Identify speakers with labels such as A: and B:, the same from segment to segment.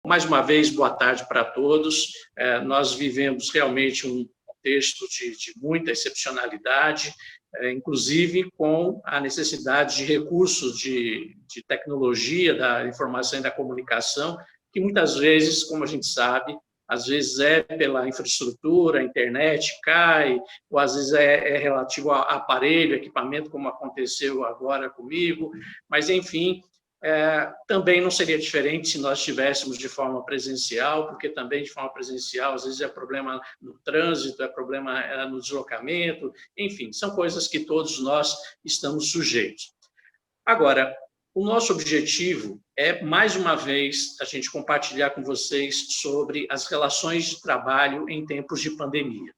A: Mais uma vez, boa tarde para todos. Nós vivemos realmente um contexto de muita excepcionalidade, inclusive com a necessidade de recursos de tecnologia, da informação e da comunicação, que muitas vezes, como a gente sabe, às vezes é pela infraestrutura, a internet cai, ou às vezes é relativo a aparelho, equipamento, como aconteceu agora comigo, mas, enfim, também não seria diferente se nós estivéssemos de forma presencial, porque também de forma presencial, às vezes é problema no trânsito, é problema no deslocamento, enfim, são coisas que todos nós estamos sujeitos. Agora, o nosso objetivo é, mais uma vez, a gente compartilhar com vocês sobre as relações de trabalho em tempos de pandemia.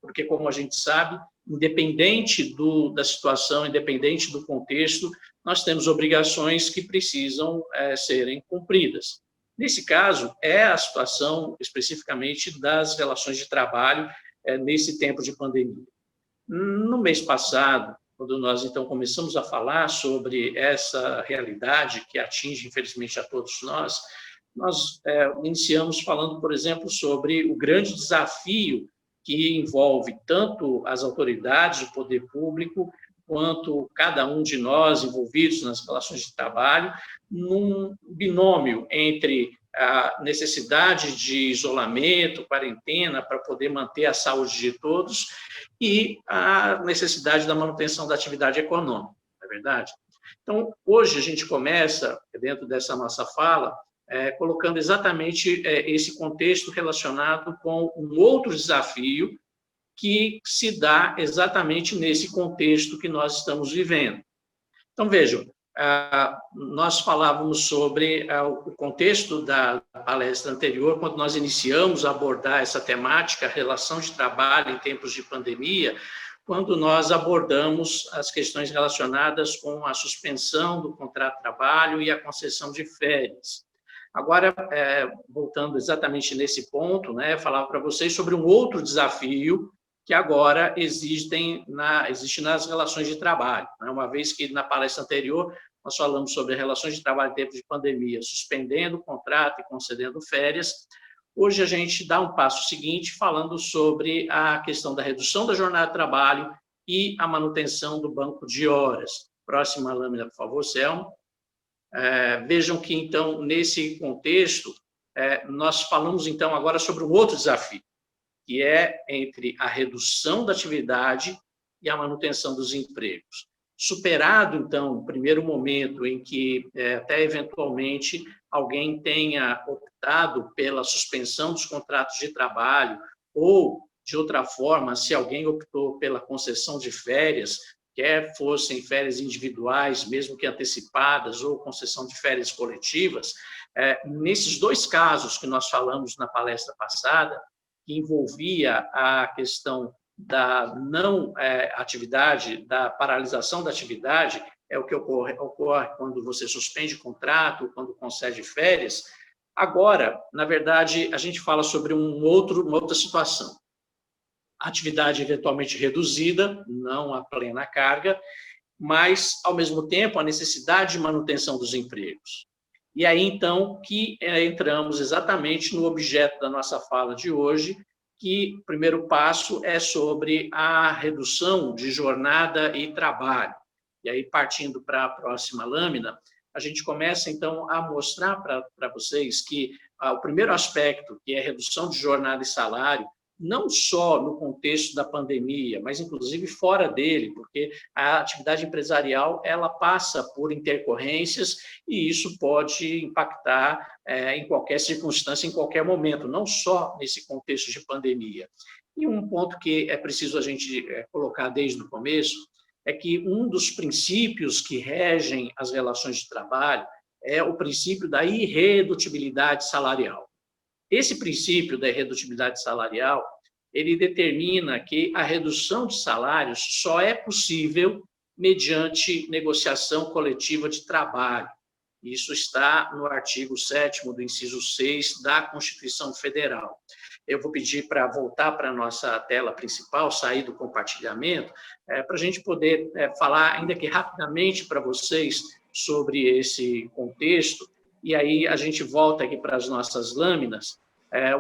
A: Porque, como a gente sabe, independente da situação, independente do contexto, nós temos obrigações que precisam serem cumpridas. Nesse caso, é a situação especificamente das relações de trabalho nesse tempo de pandemia. No mês passado, quando nós, então, começamos a falar sobre essa realidade que atinge, infelizmente, a todos nós iniciamos falando, por exemplo, sobre o grande desafio que envolve tanto as autoridades, o poder público, quanto cada um de nós envolvidos nas relações de trabalho, num binômio entre a necessidade de isolamento, quarentena, para poder manter a saúde de todos, e a necessidade da manutenção da atividade econômica, não é verdade? Então, hoje a gente começa, dentro dessa nossa fala, colocando exatamente esse contexto relacionado com um outro desafio que se dá exatamente nesse contexto que nós estamos vivendo. Então, vejam, nós falávamos sobre o contexto da palestra anterior, quando nós iniciamos a abordar essa temática, relação de trabalho em tempos de pandemia, quando nós abordamos as questões relacionadas com a suspensão do contrato de trabalho e a concessão de férias. Agora, voltando exatamente nesse ponto, falar para vocês sobre um outro desafio que agora existe nas relações de trabalho. Uma vez que na palestra anterior nós falamos sobre relações de trabalho em tempo de pandemia, suspendendo o contrato e concedendo férias, hoje a gente dá um passo seguinte falando sobre a questão da redução da jornada de trabalho e a manutenção do banco de horas. Próxima lâmina, por favor, Selma. Vejam que, então, nesse contexto, nós falamos, então, agora sobre um outro desafio, que é entre a redução da atividade e a manutenção dos empregos. Superado, então, o primeiro momento em que, até eventualmente, alguém tenha optado pela suspensão dos contratos de trabalho, ou, de outra forma, se alguém optou pela concessão de férias, quer fossem férias individuais, mesmo que antecipadas, ou concessão de férias coletivas, nesses dois casos que nós falamos na palestra passada, que envolvia a questão da não atividade, da paralisação da atividade, é o que ocorre quando você suspende o contrato, quando concede férias. Agora, na verdade, a gente fala sobre uma outra situação. Atividade eventualmente reduzida, não a plena carga, mas, ao mesmo tempo, a necessidade de manutenção dos empregos. E aí, então, que entramos exatamente no objeto da nossa fala de hoje, que o primeiro passo é sobre a redução de jornada e trabalho. E aí, partindo para a próxima lâmina, a gente começa, então, a mostrar para vocês que o primeiro aspecto, que é a redução de jornada e salário, não só no contexto da pandemia, mas inclusive fora dele, porque a atividade empresarial ela passa por intercorrências e isso pode impactar em qualquer circunstância, em qualquer momento, não só nesse contexto de pandemia. E um ponto que é preciso a gente colocar desde o começo é que um dos princípios que regem as relações de trabalho é o princípio da irredutibilidade salarial. Esse princípio da irredutibilidade salarial, ele determina que a redução de salários só é possível mediante negociação coletiva de trabalho. Isso está no artigo 7º do inciso 6 da Constituição Federal. Eu vou pedir para voltar para a nossa tela principal, sair do compartilhamento, para a gente poder falar, ainda que rapidamente para vocês, sobre esse contexto, e aí a gente volta aqui para as nossas lâminas,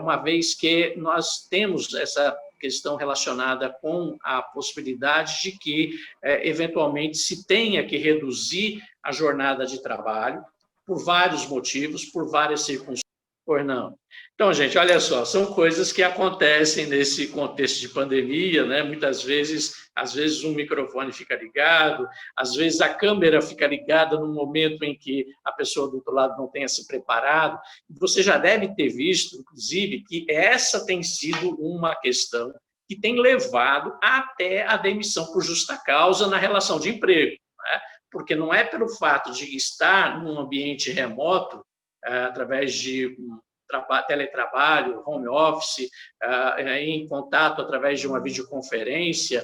A: uma vez que nós temos essa questão relacionada com a possibilidade de que, eventualmente, se tenha que reduzir a jornada de trabalho por vários motivos, por várias circunstâncias. Pois não. Então, gente, olha só, são coisas que acontecem nesse contexto de pandemia, né? Muitas vezes, às vezes um microfone fica ligado, às vezes a câmera fica ligada no momento em que a pessoa do outro lado não tenha se preparado. Você já deve ter visto, inclusive, que essa tem sido uma questão que tem levado até a demissão por justa causa na relação de emprego, né? Porque não é pelo fato de estar num ambiente remoto, através de teletrabalho, home office, em contato através de uma videoconferência,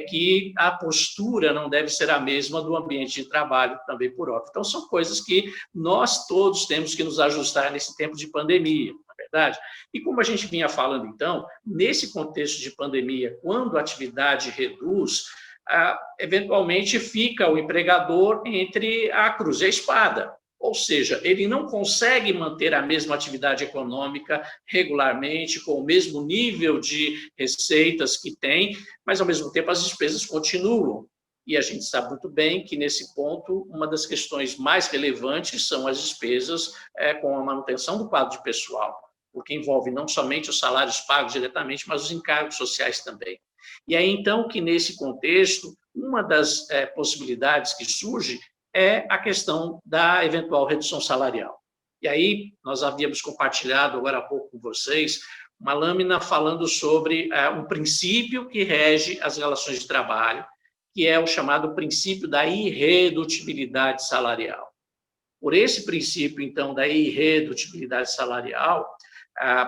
A: que a postura não deve ser a mesma do ambiente de trabalho, também por óbvio. Então, são coisas que nós todos temos que nos ajustar nesse tempo de pandemia, não é verdade? E como a gente vinha falando, então, nesse contexto de pandemia, quando a atividade reduz, eventualmente fica o empregador entre a cruz e a espada. Ou seja, ele não consegue manter a mesma atividade econômica regularmente, com o mesmo nível de receitas que tem, mas, ao mesmo tempo, as despesas continuam. E a gente sabe muito bem que, nesse ponto, uma das questões mais relevantes são as despesas com a manutenção do quadro de pessoal, porque envolve não somente os salários pagos diretamente, mas os encargos sociais também. E aí, então, que nesse contexto, uma das possibilidades que surge é a questão da eventual redução salarial. E aí, nós havíamos compartilhado agora há pouco com vocês uma lâmina falando sobre um princípio que rege as relações de trabalho, que é o chamado princípio da irredutibilidade salarial. Por esse princípio, então, da irredutibilidade salarial,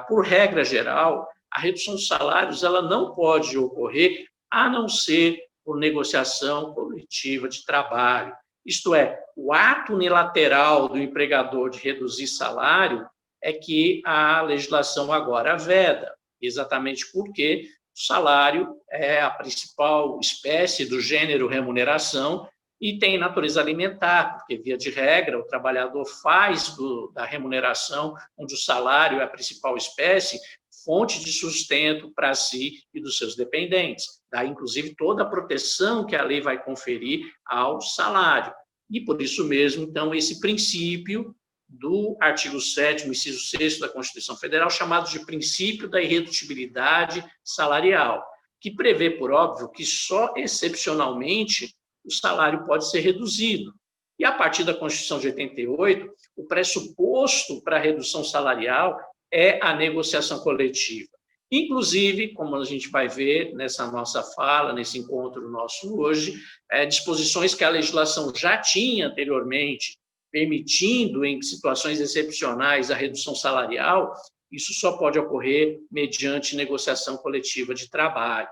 A: por regra geral, a redução dos salários ela não pode ocorrer a não ser por negociação coletiva de trabalho. Isto é, o ato unilateral do empregador de reduzir salário é que a legislação agora veda, exatamente porque o salário é a principal espécie do gênero remuneração e tem natureza alimentar, porque, via de regra, o trabalhador faz da remuneração, onde o salário é a principal espécie, fonte de sustento para si e dos seus dependentes. Daí, inclusive, toda a proteção que a lei vai conferir ao salário. E, por isso mesmo, então, esse princípio do artigo 7º, inciso 6º da Constituição Federal, chamado de princípio da irredutibilidade salarial, que prevê, por óbvio, que só excepcionalmente o salário pode ser reduzido. E, a partir da Constituição de 88, o pressuposto para a redução salarial é a negociação coletiva. Inclusive, como a gente vai ver nessa nossa fala, nesse encontro nosso hoje, disposições que a legislação já tinha anteriormente, permitindo, em situações excepcionais, a redução salarial, isso só pode ocorrer mediante negociação coletiva de trabalho.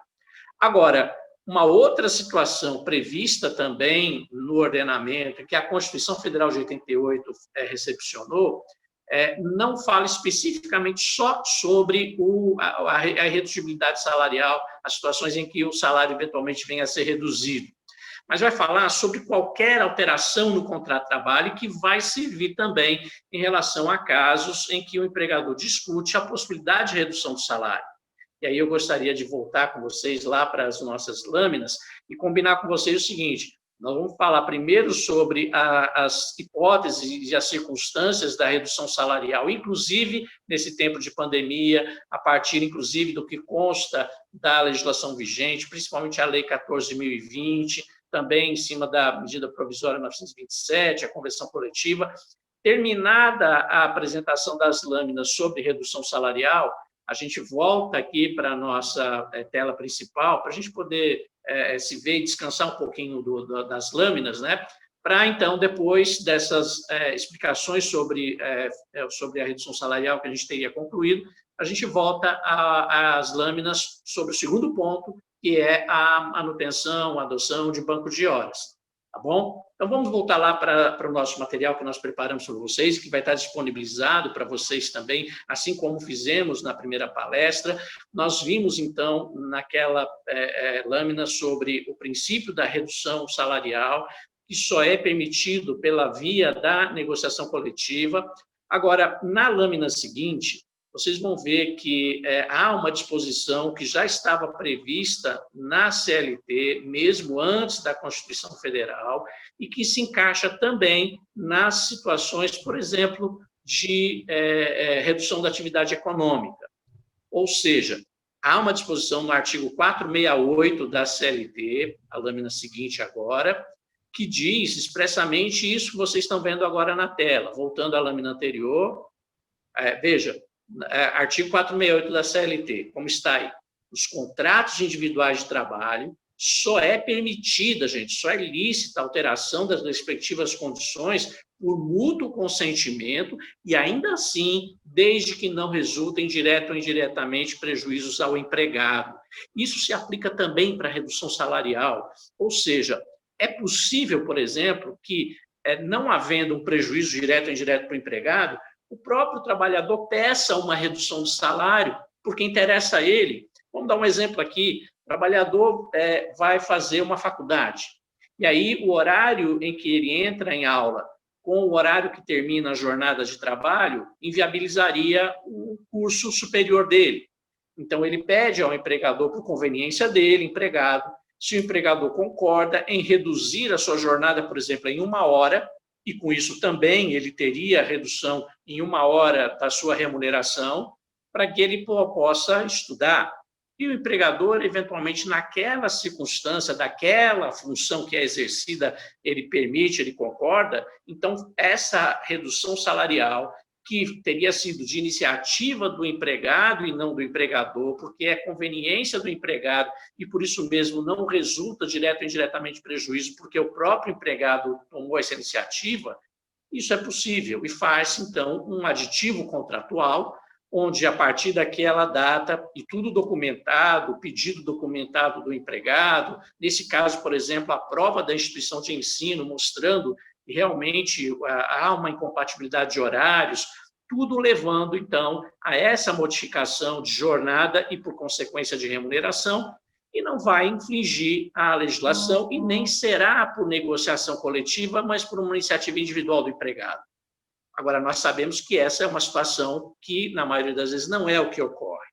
A: Agora, uma outra situação prevista também no ordenamento, que a Constituição Federal de 88 recepcionou, não fala especificamente só sobre a redutibilidade salarial, as situações em que o salário eventualmente venha a ser reduzido, mas vai falar sobre qualquer alteração no contrato de trabalho que vai servir também em relação a casos em que o empregador discute a possibilidade de redução do salário. E aí eu gostaria de voltar com vocês lá para as nossas lâminas e combinar com vocês o seguinte: nós vamos falar primeiro sobre as hipóteses e as circunstâncias da redução salarial, inclusive nesse tempo de pandemia, a partir, inclusive, do que consta da legislação vigente, principalmente a Lei 14.020, também em cima da medida provisória 927, a convenção coletiva. Terminada a apresentação das lâminas sobre redução salarial, a gente volta aqui para a nossa tela principal, para a gente poder se ver e descansar um pouquinho das lâminas, né? Para, então, depois dessas explicações sobre a redução salarial que a gente teria concluído, a gente volta às lâminas sobre o segundo ponto, que é a manutenção, a adoção de banco de horas. Tá bom? Então, vamos voltar lá para o nosso material que nós preparamos para vocês, que vai estar disponibilizado para vocês também, assim como fizemos na primeira palestra. Nós vimos, então, naquela lâmina sobre o princípio da redução salarial, que só é permitido pela via da negociação coletiva. Agora, na lâmina seguinte, vocês vão ver que há uma disposição que já estava prevista na CLT, mesmo antes da Constituição Federal, e que se encaixa também nas situações, por exemplo, de redução da atividade econômica. Ou seja, há uma disposição no artigo 468 da CLT, a lâmina seguinte agora, que diz expressamente isso que vocês estão vendo agora na tela. Voltando à lâmina anterior, veja, artigo 468 da CLT, como está aí, os contratos individuais de trabalho, só é permitida, gente, só é lícita a alteração das respectivas condições por mútuo consentimento e, ainda assim, desde que não resultem direto ou indiretamente prejuízos ao empregado. Isso se aplica também para a redução salarial, ou seja, é possível, por exemplo, que, não havendo um prejuízo direto ou indireto para o empregado, o próprio trabalhador peça uma redução de salário, porque interessa a ele. Vamos dar um exemplo aqui. O trabalhador vai fazer uma faculdade, e aí o horário em que ele entra em aula com o horário que termina a jornada de trabalho inviabilizaria o curso superior dele. Então, ele pede ao empregador, por conveniência dele, empregado, se o empregador concorda em reduzir a sua jornada, por exemplo, em 1 hora, e com isso também ele teria redução em 1 hora da sua remuneração, para que ele possa estudar. E o empregador, eventualmente, naquela circunstância, daquela função que é exercida, ele permite, ele concorda, então essa redução salarial, que teria sido de iniciativa do empregado e não do empregador, porque é conveniência do empregado e, por isso mesmo, não resulta direto ou indiretamente prejuízo, porque o próprio empregado tomou essa iniciativa, isso é possível e faz, então, um aditivo contratual, onde, a partir daquela data, e tudo documentado, pedido documentado do empregado, nesse caso, por exemplo, a prova da instituição de ensino, mostrando que realmente há uma incompatibilidade de horários, tudo levando, então, a essa modificação de jornada e, por consequência, de remuneração, e não vai infringir a legislação e nem será por negociação coletiva, mas por uma iniciativa individual do empregado. Agora, nós sabemos que essa é uma situação que, na maioria das vezes, não é o que ocorre.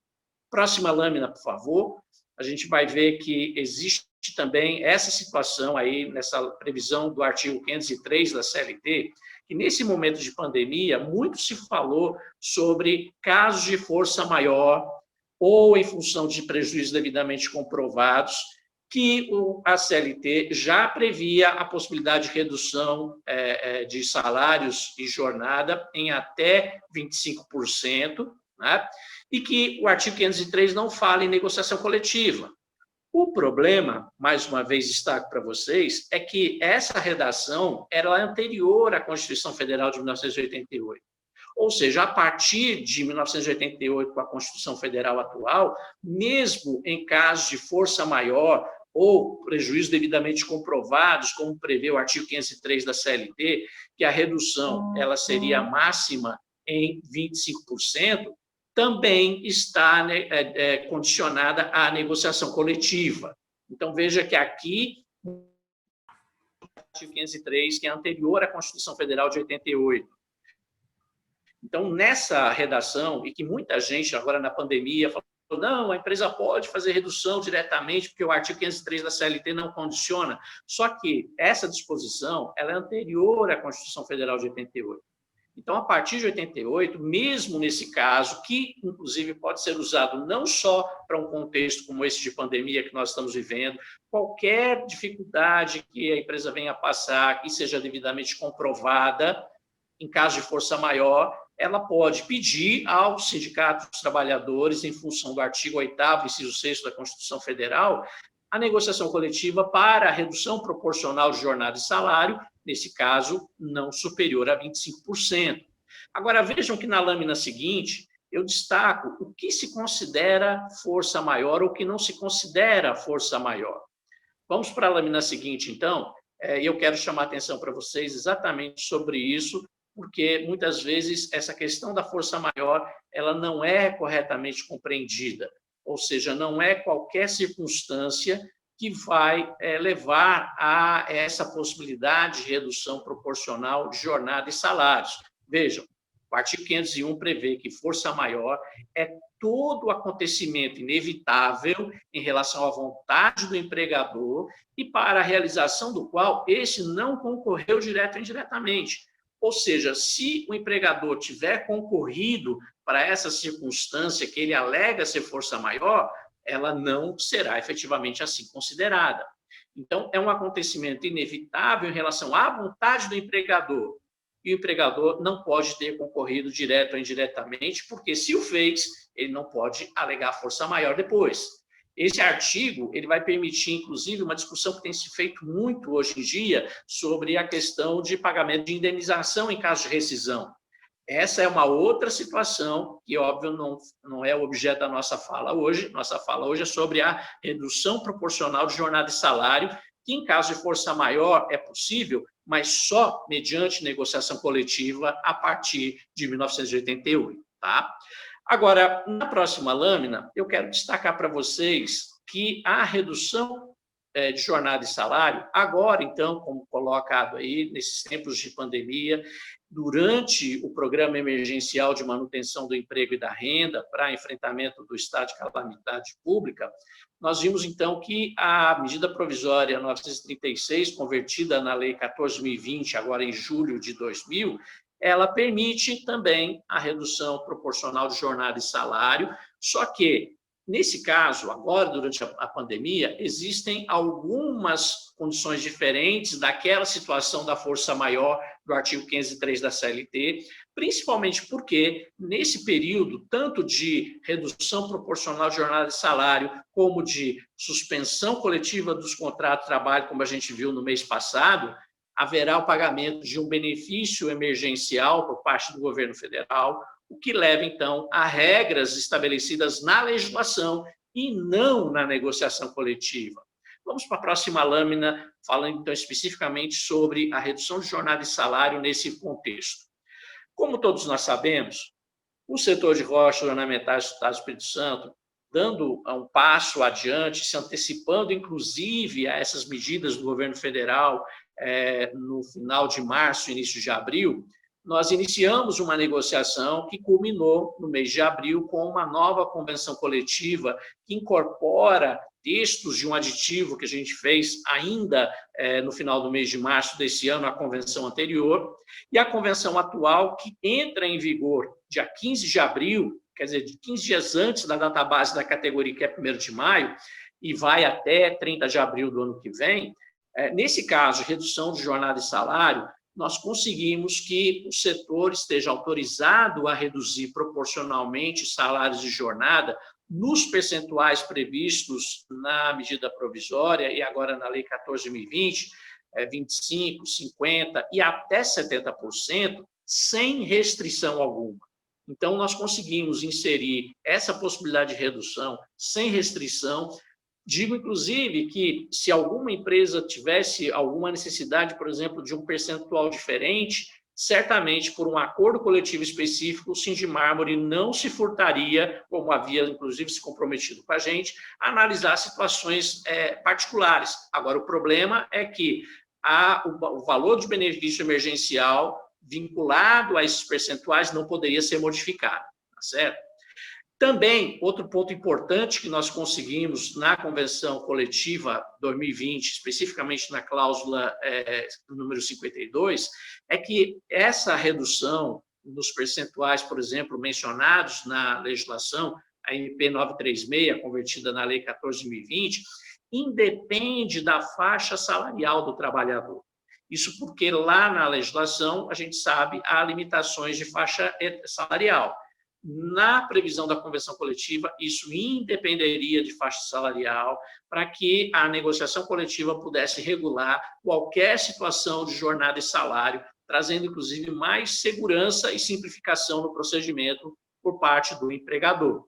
A: Próxima lâmina, por favor. A gente vai ver que existe também essa situação aí, nessa previsão do artigo 503 da CLT, que nesse momento de pandemia, muito se falou sobre casos de força maior ou em função de prejuízos devidamente comprovados, que a CLT já previa a possibilidade de redução de salários e jornada em até 25%, né? E que o artigo 503 não fala em negociação coletiva. O problema, mais uma vez destaco para vocês, é que essa redação era anterior à Constituição Federal de 1988. Ou seja, a partir de 1988, com a Constituição Federal atual, mesmo em casos de força maior ou prejuízos devidamente comprovados, como prevê o artigo 503 da CLT, que a redução ela seria máxima em 25%, também está condicionada à negociação coletiva. Então, veja que aqui, o artigo 503, que é anterior à Constituição Federal de 88. Então, nessa redação, e que muita gente agora na pandemia falou, não, a empresa pode fazer redução diretamente, porque o artigo 503 da CLT não condiciona. Só que essa disposição ela é anterior à Constituição Federal de 88. Então, a partir de 88, mesmo nesse caso, que inclusive pode ser usado não só para um contexto como esse de pandemia que nós estamos vivendo, qualquer dificuldade que a empresa venha a passar, que seja devidamente comprovada, em caso de força maior, ela pode pedir ao Sindicato dos Trabalhadores, em função do artigo 8º, inciso 6º da Constituição Federal, a negociação coletiva para a redução proporcional de jornada e salário, nesse caso, não superior a 25%. Agora, vejam que na lâmina seguinte, eu destaco o que se considera força maior ou o que não se considera força maior. Vamos para a lâmina seguinte, então, e eu quero chamar a atenção para vocês exatamente sobre isso, porque muitas vezes essa questão da força maior ela não é corretamente compreendida, ou seja, não é qualquer circunstância que vai levar a essa possibilidade de redução proporcional de jornada e salários. Vejam, o artigo 501 prevê que força maior é todo acontecimento inevitável em relação à vontade do empregador e para a realização do qual esse não concorreu direto ou indiretamente. Ou seja, se o empregador tiver concorrido para essa circunstância que ele alega ser força maior, ela não será efetivamente assim considerada. Então, é um acontecimento inevitável em relação à vontade do empregador. E o empregador não pode ter concorrido direto ou indiretamente, porque se o fez, ele não pode alegar força maior depois. Esse artigo ele vai permitir, inclusive, uma discussão que tem se feito muito hoje em dia sobre a questão de pagamento de indenização em caso de rescisão. Essa é uma outra situação que, óbvio, não é o objeto da nossa fala hoje. Nossa fala hoje é sobre a redução proporcional de jornada e salário, que, em caso de força maior, é possível, mas só mediante negociação coletiva a partir de 1988. Tá? Agora, na próxima lâmina, eu quero destacar para vocês que a redução de jornada e salário, agora, então, como colocado aí, nesses tempos de pandemia, durante o Programa Emergencial de Manutenção do Emprego e da Renda para enfrentamento do estado de calamidade pública, nós vimos, então, que a medida provisória 936, convertida na Lei 14.020, agora em julho de 2000, ela permite também a redução proporcional de jornada e salário, só que, nesse caso, agora, durante a pandemia, existem algumas condições diferentes daquela situação da força maior do artigo 503 da CLT, principalmente porque, nesse período, tanto de redução proporcional de jornada e salário, como de suspensão coletiva dos contratos de trabalho, como a gente viu no mês passado, haverá o pagamento de um benefício emergencial por parte do governo federal, o que leva, então, a regras estabelecidas na legislação e não na negociação coletiva. Vamos para a próxima lâmina, falando, então, especificamente sobre a redução de jornada e salário nesse contexto. Como todos nós sabemos, o setor de rochas ornamentais do Estado do Espírito Santo, dando um passo adiante, se antecipando, inclusive, a essas medidas do governo federal no final de março, início de abril, nós iniciamos uma negociação que culminou no mês de abril com uma nova convenção coletiva que incorpora textos de um aditivo que a gente fez ainda no final do mês de março desse ano, a convenção anterior, e a convenção atual que entra em vigor dia 15 de abril, quer dizer, 15 dias antes da data base da categoria, que é 1º de maio, e vai até 30 de abril do ano que vem. Nesse caso, redução de jornada e salário, nós conseguimos que o setor esteja autorizado a reduzir proporcionalmente salários de jornada nos percentuais previstos na medida provisória e agora na Lei 14.020, 25%, 50% e até 70%, sem restrição alguma. Então, nós conseguimos inserir essa possibilidade de redução sem restrição. Digo, inclusive, que se alguma empresa tivesse alguma necessidade, por exemplo, de um percentual diferente, certamente, por um acordo coletivo específico, o Sindimármore não se furtaria, como havia, inclusive, se comprometido com a gente, a analisar situações particulares. Agora, o problema é que o valor de benefício emergencial vinculado a esses percentuais não poderia ser modificado, tá certo? Também, outro ponto importante que nós conseguimos na Convenção Coletiva 2020, especificamente na cláusula número 52, é que essa redução nos percentuais, por exemplo, mencionados na legislação, a MP 936, convertida na Lei 14.020, independe da faixa salarial do trabalhador. Isso porque lá na legislação, a gente sabe, há limitações de faixa salarial. Na previsão da convenção coletiva, isso independeria de faixa salarial para que a negociação coletiva pudesse regular qualquer situação de jornada e salário, trazendo, inclusive, mais segurança e simplificação no procedimento por parte do empregador.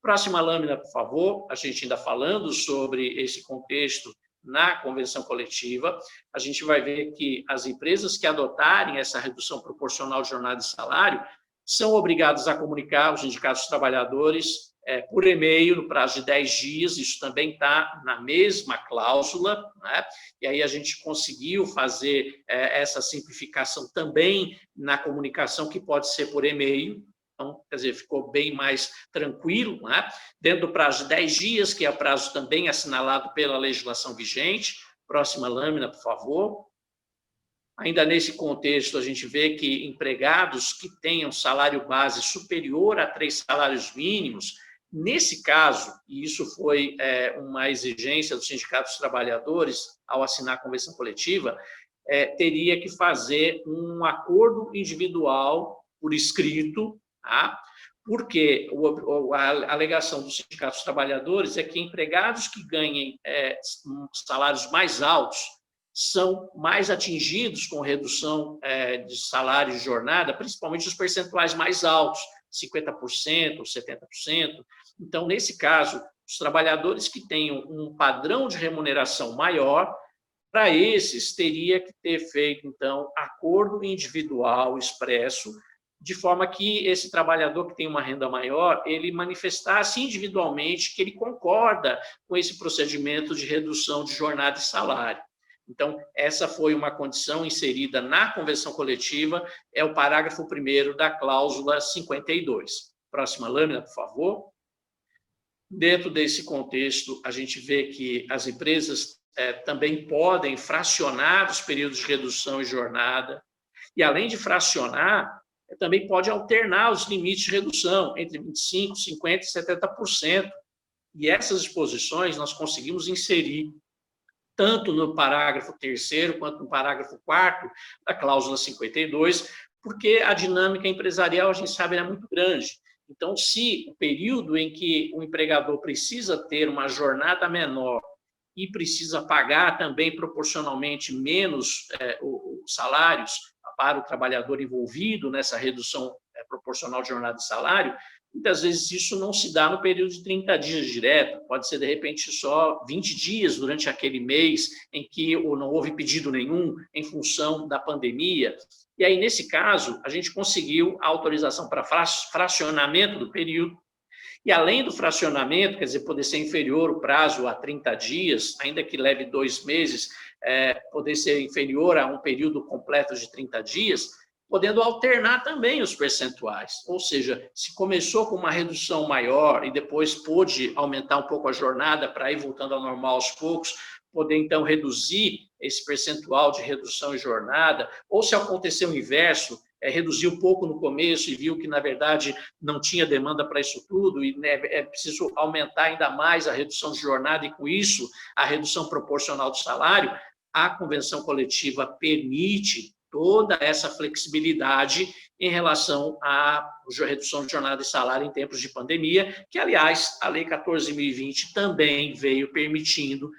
A: Próxima lâmina, por favor. A gente ainda falando sobre esse contexto na convenção coletiva, a gente vai ver que as empresas que adotarem essa redução proporcional de jornada e salário são obrigados a comunicar aos sindicatos dos trabalhadores por e-mail no prazo de 10 dias, isso também está na mesma cláusula, né? E aí a gente conseguiu fazer essa simplificação também na comunicação, que pode ser por e-mail. Então, quer dizer, ficou bem mais tranquilo, né? Dentro do prazo de 10 dias, que é o prazo também assinalado pela legislação vigente. Próxima lâmina, por favor. Ainda nesse contexto, a gente vê que empregados que tenham salário base superior a 3 salários mínimos, nesse caso, e isso foi uma exigência do Sindicato dos Trabalhadores ao assinar a convenção coletiva, teria que fazer um acordo individual por escrito, tá? Porque a alegação do Sindicato dos Trabalhadores é que empregados que ganhem salários mais altos são mais atingidos com redução de salário e jornada, principalmente os percentuais mais altos, 50% ou 70%. Então, nesse caso, os trabalhadores que tenham um padrão de remuneração maior, para esses, teria que ter feito, então, acordo individual expresso, de forma que esse trabalhador que tem uma renda maior, ele manifestasse individualmente que ele concorda com esse procedimento de redução de jornada e salário. Então, essa foi uma condição inserida na convenção coletiva, é o parágrafo 1º da cláusula 52. Próxima lâmina, por favor. Dentro desse contexto, a gente vê que as empresas também podem fracionar os períodos de redução e jornada, e além de fracionar, também pode alternar os limites de redução entre 25%, 50% e 70%. E essas disposições nós conseguimos inserir tanto no parágrafo 3º quanto no parágrafo 4º da cláusula 52, porque a dinâmica empresarial, a gente sabe, é muito grande. Então, se o período em que o empregador precisa ter uma jornada menor e precisa pagar também proporcionalmente menos os salários para o trabalhador envolvido nessa redução proporcional de jornada e salário, muitas vezes isso não se dá no período de 30 dias direto, pode ser, de repente, só 20 dias durante aquele mês em que não houve pedido nenhum em função da pandemia. E aí, nesse caso, a gente conseguiu a autorização para fracionamento do período, e além do fracionamento, quer dizer, poder ser inferior o prazo a 30 dias, ainda que leve 2 meses, poder ser inferior a um período completo de 30 dias, podendo alternar também os percentuais. Ou seja, se começou com uma redução maior e depois pôde aumentar um pouco a jornada para ir voltando ao normal aos poucos, poder, então, reduzir esse percentual de redução de jornada, ou se acontecer o inverso, reduzir um pouco no começo e viu que, na verdade, não tinha demanda para isso tudo e é preciso aumentar ainda mais a redução de jornada e, com isso, a redução proporcional do salário, a convenção coletiva permite toda essa flexibilidade em relação à redução de jornada e salário em tempos de pandemia, que, aliás, a Lei 14.020 também veio permitindo,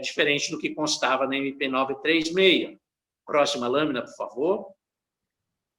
A: diferente do que constava na MP 936. Próxima lâmina, por favor.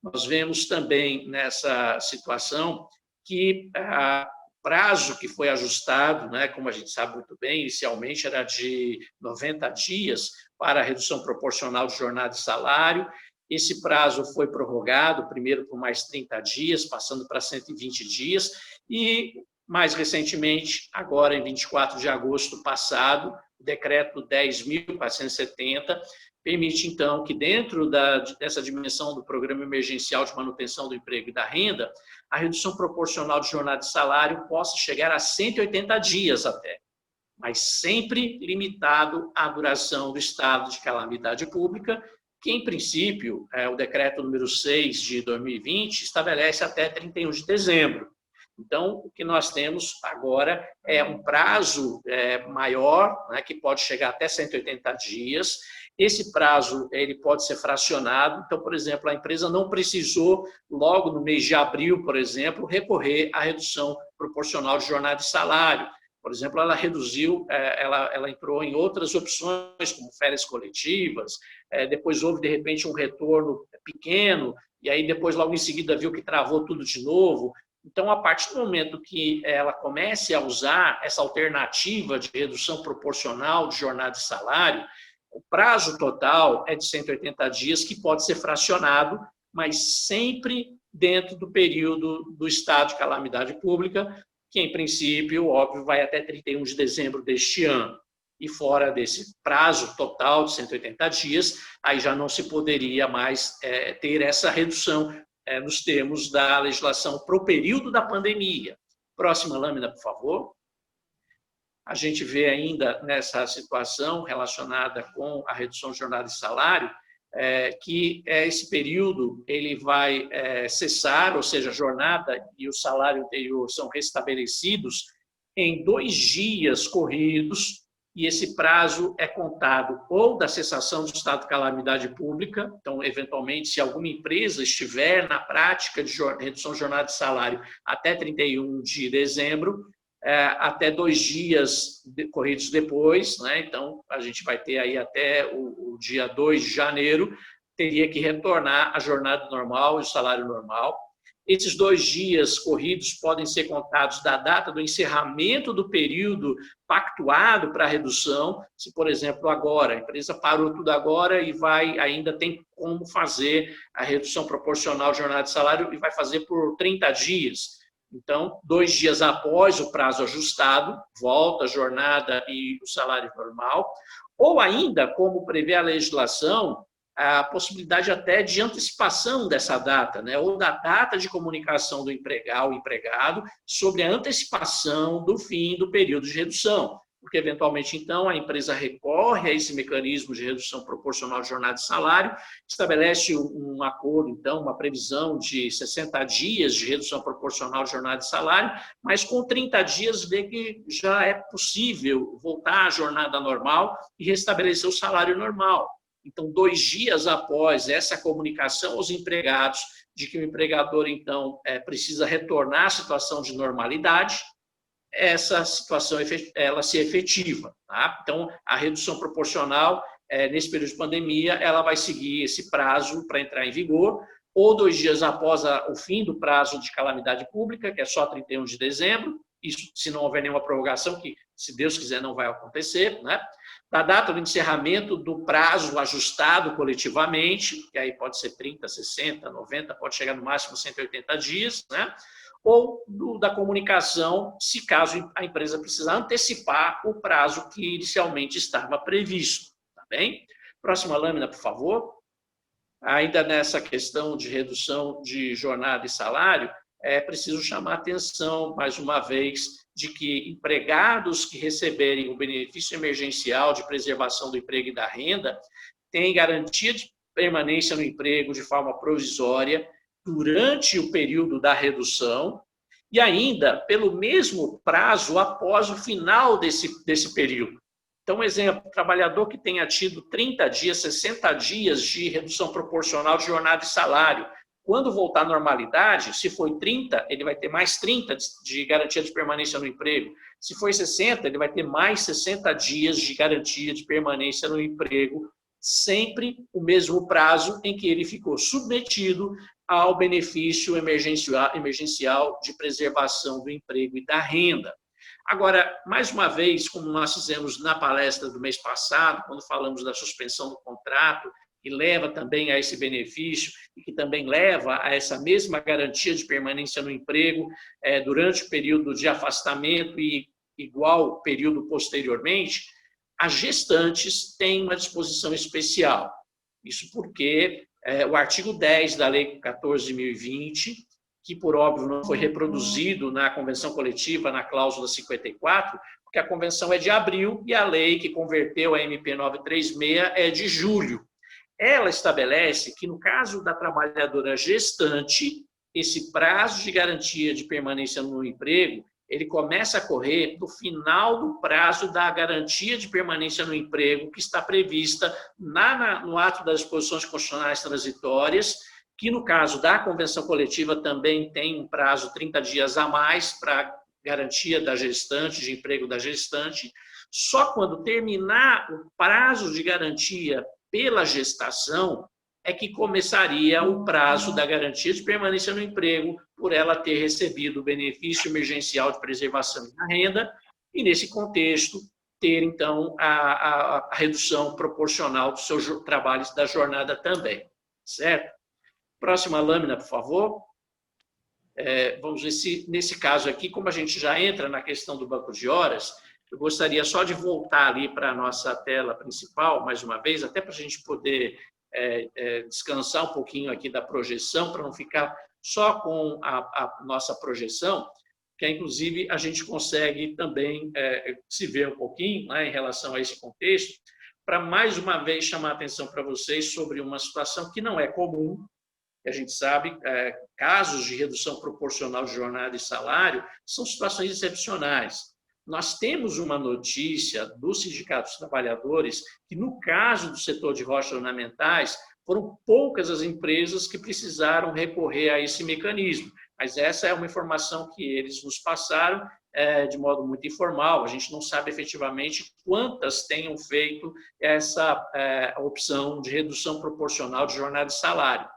A: Nós vemos também nessa situação que o prazo que foi ajustado, né, como a gente sabe muito bem, inicialmente era de 90 dias para a redução proporcional de jornada e salário. Esse prazo foi prorrogado, primeiro por mais 30 dias, passando para 120 dias, e mais recentemente, agora em 24 de agosto passado, o decreto 10.470 permite, então, que dentro dessa dimensão do Programa Emergencial de Manutenção do Emprego e da Renda, a redução proporcional de jornada e salário possa chegar a 180 dias até, mas sempre limitado à duração do estado de calamidade pública, que, em princípio, o decreto número 6 de 2020 estabelece até 31 de dezembro. Então, o que nós temos agora é um prazo maior, né, que pode chegar até 180 dias. Esse prazo ele pode ser fracionado. Então, por exemplo, a empresa não precisou, logo no mês de abril, por exemplo, recorrer à redução proporcional de jornada e salário. Por exemplo, ela reduziu, ela entrou em outras opções, como férias coletivas, depois houve, de repente, um retorno pequeno, e aí depois, logo em seguida, viu que travou tudo de novo. Então, a partir do momento que ela comece a usar essa alternativa de redução proporcional de jornada e salário, o prazo total é de 180 dias, que pode ser fracionado, mas sempre dentro do período do estado de calamidade pública, que, em princípio, óbvio, vai até 31 de dezembro deste ano. E fora desse prazo total de 180 dias, aí já não se poderia mais ter essa redução nos termos da legislação para o período da pandemia. Próxima lâmina, por favor. A gente vê ainda nessa situação relacionada com a redução de jornada e salário, que esse período ele vai cessar, ou seja, a jornada e o salário anterior são restabelecidos em 2 dias corridos, e esse prazo é contado ou da cessação do estado de calamidade pública, então, eventualmente, se alguma empresa estiver na prática de redução de jornada de salário até 31 de dezembro, até 2 dias corridos depois, né? Então, a gente vai ter aí até o dia 2 de janeiro, teria que retornar à jornada normal e o salário normal. Esses 2 dias corridos podem ser contados da data do encerramento do período pactuado para a redução. Se, por exemplo, agora, a empresa parou tudo agora e ainda tem como fazer a redução proporcional de jornada de salário e vai fazer por 30 dias. Então, 2 dias após o prazo ajustado, volta a jornada e o salário normal. Ou ainda, como prevê a legislação, a possibilidade até de antecipação dessa data, né? Ou da data de comunicação do empregado sobre a antecipação do fim do período de redução, porque, eventualmente, então, a empresa recorre a esse mecanismo de redução proporcional de jornada de salário, estabelece um acordo, então, uma previsão de 60 dias de redução proporcional de jornada de salário, mas com 30 dias vê que já é possível voltar à jornada normal e restabelecer o salário normal. Então, 2 dias após essa comunicação aos empregados de que o empregador, então, precisa retornar à situação de normalidade, essa situação ela se efetiva. Tá? Então, a redução proporcional, nesse período de pandemia, ela vai seguir esse prazo para entrar em vigor, ou 2 dias após o fim do prazo de calamidade pública, que é só 31 de dezembro, isso se não houver nenhuma prorrogação, que, se Deus quiser, não vai acontecer, né? Da data do encerramento do prazo ajustado coletivamente, que aí pode ser 30, 60, 90, pode chegar no máximo 180 dias, né? Ou da comunicação, se caso a empresa precisar antecipar o prazo que inicialmente estava previsto. Tá bem? Próxima lâmina, por favor. Ainda nessa questão de redução de jornada e salário, é preciso chamar a atenção, mais uma vez, de que empregados que receberem o benefício emergencial de preservação do emprego e da renda têm garantia de permanência no emprego de forma provisória durante o período da redução e ainda pelo mesmo prazo após o final desse período. Então, exemplo, trabalhador que tenha tido 30 dias, 60 dias de redução proporcional de jornada e salário, quando voltar à normalidade, se foi 30, ele vai ter mais 30 de garantia de permanência no emprego. Se foi 60, ele vai ter mais 60 dias de garantia de permanência no emprego, sempre o mesmo prazo em que ele ficou submetido ao benefício emergencial de preservação do emprego e da renda. Agora, mais uma vez, como nós fizemos na palestra do mês passado, quando falamos da suspensão do contrato, que leva também a esse benefício e que também leva a essa mesma garantia de permanência no emprego durante o período de afastamento e igual período posteriormente, as gestantes têm uma disposição especial. Isso porque o artigo 10 da Lei 14.020, que, por óbvio, não foi reproduzido na Convenção Coletiva, na cláusula 54, porque a Convenção é de abril e a lei que converteu a MP 936 é de julho. Ela estabelece que, no caso da trabalhadora gestante, esse prazo de garantia de permanência no emprego, ele começa a correr no final do prazo da garantia de permanência no emprego que está prevista no ato das disposições constitucionais transitórias, que, no caso da convenção coletiva, também tem um prazo 30 dias a mais para garantia da gestante, de emprego da gestante. Só quando terminar o prazo de garantia pela gestação, é que começaria o prazo da garantia de permanência no emprego por ela ter recebido o benefício emergencial de preservação da renda e, nesse contexto, ter, então, a redução proporcional dos seus trabalhos da jornada também. Certo? Próxima lâmina, por favor. vamos ver se, nesse caso aqui, como a gente já entra na questão do banco de horas, eu gostaria só de voltar ali para a nossa tela principal, mais uma vez, até para a gente poder descansar um pouquinho aqui da projeção, para não ficar só com a nossa projeção, que inclusive a gente consegue também se ver um pouquinho, né, em relação a esse contexto, para mais uma vez chamar a atenção para vocês sobre uma situação que não é comum, que a gente sabe, casos de redução proporcional de jornada e salário são situações excepcionais. Nós temos uma notícia do Sindicato dos Trabalhadores que, no caso do setor de rochas ornamentais, foram poucas as empresas que precisaram recorrer a esse mecanismo, mas essa é uma informação que eles nos passaram de modo muito informal, a gente não sabe efetivamente quantas tenham feito essa opção de redução proporcional de jornada e salário,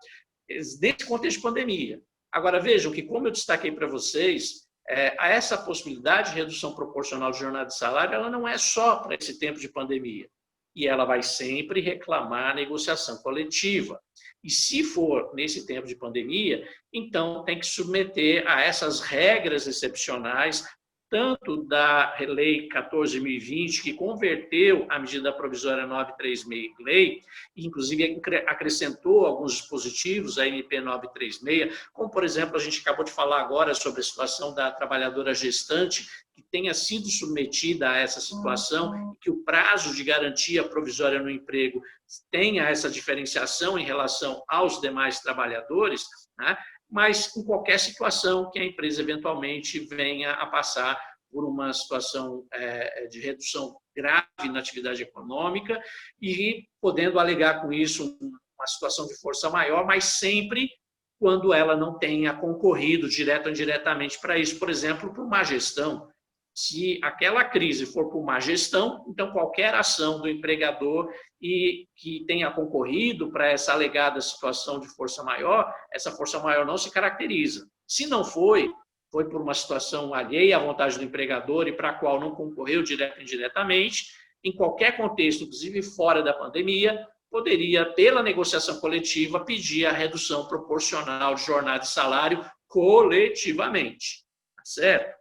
A: nesse contexto de pandemia. Agora, vejam que, como eu destaquei para vocês, essa possibilidade de redução proporcional de jornada e salário, ela não é só para esse tempo de pandemia, e ela vai sempre reclamar a negociação coletiva. E se for nesse tempo de pandemia, então tem que submeter a essas regras excepcionais, tanto da Lei 14.020, que converteu a medida provisória 936 em lei, inclusive acrescentou alguns dispositivos, a MP 936, como, por exemplo, a gente acabou de falar agora sobre a situação da trabalhadora gestante, que tenha sido submetida a essa situação, e que o prazo de garantia provisória no emprego tenha essa diferenciação em relação aos demais trabalhadores, né? Mas em qualquer situação que a empresa eventualmente venha a passar por uma situação de redução grave na atividade econômica e podendo alegar com isso uma situação de força maior, mas sempre quando ela não tenha concorrido direto ou indiretamente para isso, por exemplo, por má gestão. Se aquela crise for por má gestão, então qualquer ação do empregador e que tenha concorrido para essa alegada situação de força maior, essa força maior não se caracteriza. Se não foi por uma situação alheia à vontade do empregador e para a qual não concorreu direto ou indiretamente, em qualquer contexto, inclusive fora da pandemia, poderia, pela negociação coletiva, pedir a redução proporcional de jornada e salário coletivamente. Tá certo?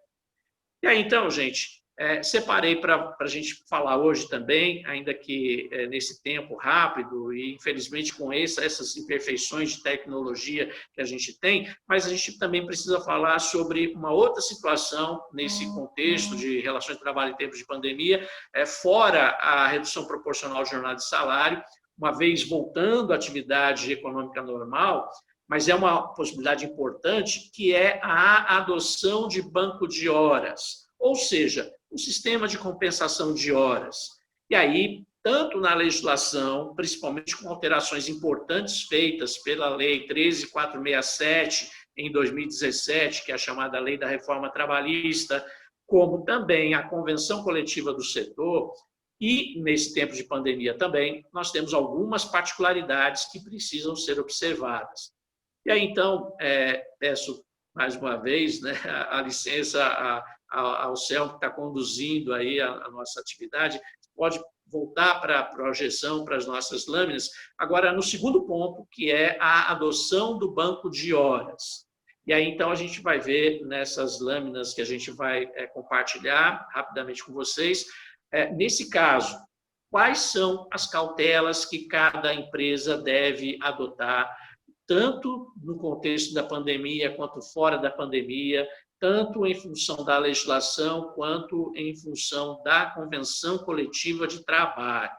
A: E aí, então, gente, separei para a gente falar hoje também, ainda que nesse tempo rápido e, infelizmente, com essas imperfeições de tecnologia que a gente tem, mas a gente também precisa falar sobre uma outra situação nesse contexto de relações de trabalho em tempos de pandemia, fora a redução proporcional de jornada e salário, uma vez voltando à atividade econômica normal, mas é uma possibilidade importante, que é a adoção de banco de horas, ou seja, um sistema de compensação de horas. E aí, tanto na legislação, principalmente com alterações importantes feitas pela Lei 13.467, em 2017, que é a chamada Lei da Reforma Trabalhista, como também a Convenção Coletiva do Setor, e, nesse tempo de pandemia também, nós temos algumas particularidades que precisam ser observadas. E aí, então, peço mais uma vez, né, a licença ao Celso, que está conduzindo aí a nossa atividade, pode voltar para a projeção, para as nossas lâminas. Agora, no segundo ponto, que é a adoção do banco de horas. E aí, então, a gente vai ver nessas lâminas que a gente vai compartilhar rapidamente com vocês. Nesse caso, quais são as cautelas que cada empresa deve adotar, tanto no contexto da pandemia quanto fora da pandemia, tanto em função da legislação quanto em função da convenção coletiva de trabalho.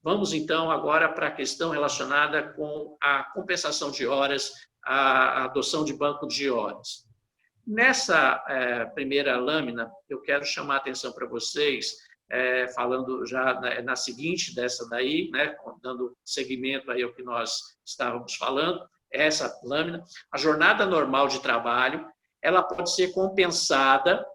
A: Vamos, então, agora para a questão relacionada com a compensação de horas, a adoção de banco de horas. Nessa primeira lâmina, eu quero chamar a atenção para vocês, falando já na seguinte dessa daí, né, dando seguimento aí ao que nós estávamos falando, essa lâmina, a jornada normal de trabalho, ela pode ser compensada,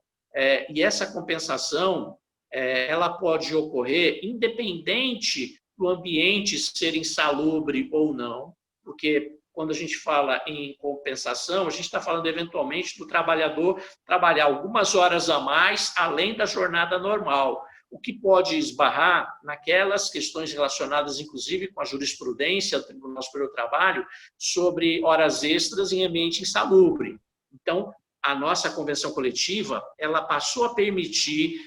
A: e essa compensação, ela pode ocorrer independente do ambiente ser insalubre ou não, porque quando a gente fala em compensação, a gente está falando eventualmente do trabalhador trabalhar algumas horas a mais além da jornada normal, o que pode esbarrar naquelas questões relacionadas, inclusive, com a jurisprudência do Tribunal Superior do Trabalho sobre horas extras em ambiente insalubre. Então, a nossa convenção coletiva, ela passou a permitir,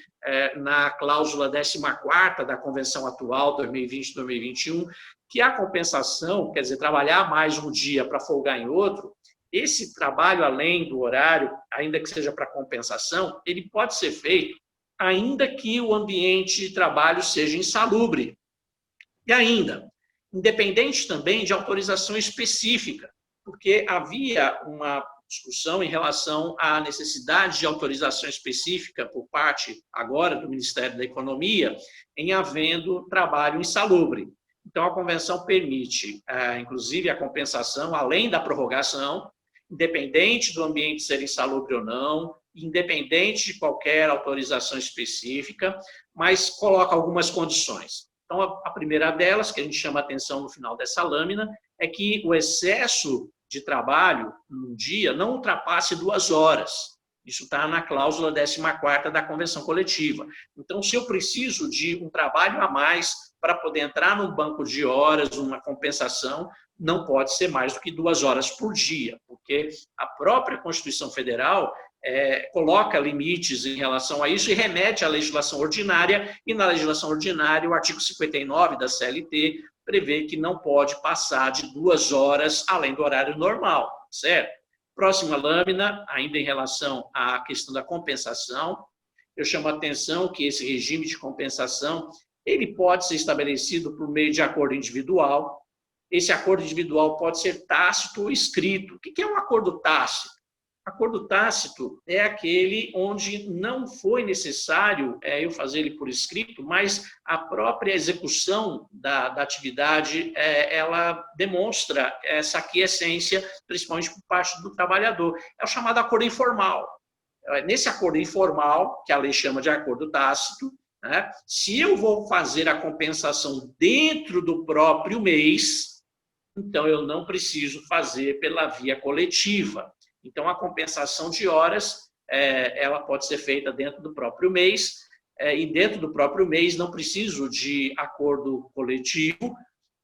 A: na cláusula 14ª da convenção atual, 2020-2021, que a compensação, quer dizer, trabalhar mais um dia para folgar em outro, esse trabalho além do horário, ainda que seja para compensação, ele pode ser feito ainda que o ambiente de trabalho seja insalubre. E ainda, independente também de autorização específica, porque havia uma discussão em relação à necessidade de autorização específica por parte, agora, do Ministério da Economia, em havendo trabalho insalubre. Então, a convenção permite, inclusive, a compensação, além da prorrogação, independente do ambiente ser insalubre ou não, independente de qualquer autorização específica, mas coloca algumas condições. Então, a primeira delas, que a gente chama a atenção no final dessa lâmina, é que o excesso de trabalho num dia não ultrapasse 2 horas. Isso está na cláusula 14ª da Convenção Coletiva. Então, se eu preciso de um trabalho a mais para poder entrar num banco de horas, uma compensação, não pode ser mais do que 2 horas por dia, porque a própria Constituição Federal coloca limites em relação a isso e remete à legislação ordinária, e na legislação ordinária, o artigo 59 da CLT prevê que não pode passar de 2 horas além do horário normal, certo? Próxima lâmina, ainda em relação à questão da compensação, eu chamo a atenção que esse regime de compensação, ele pode ser estabelecido por meio de acordo individual. Esse acordo individual pode ser tácito ou escrito. O que é um acordo tácito? Acordo tácito é aquele onde não foi necessário eu fazer ele por escrito, mas a própria execução da atividade, ela demonstra essa aquiescência, principalmente por parte do trabalhador. É o chamado acordo informal. Nesse acordo informal, que a lei chama de acordo tácito, né, se eu vou fazer a compensação dentro do próprio mês, então eu não preciso fazer pela via coletiva. Então, a compensação de horas, ela pode ser feita dentro do próprio mês, e dentro do próprio mês não preciso de acordo coletivo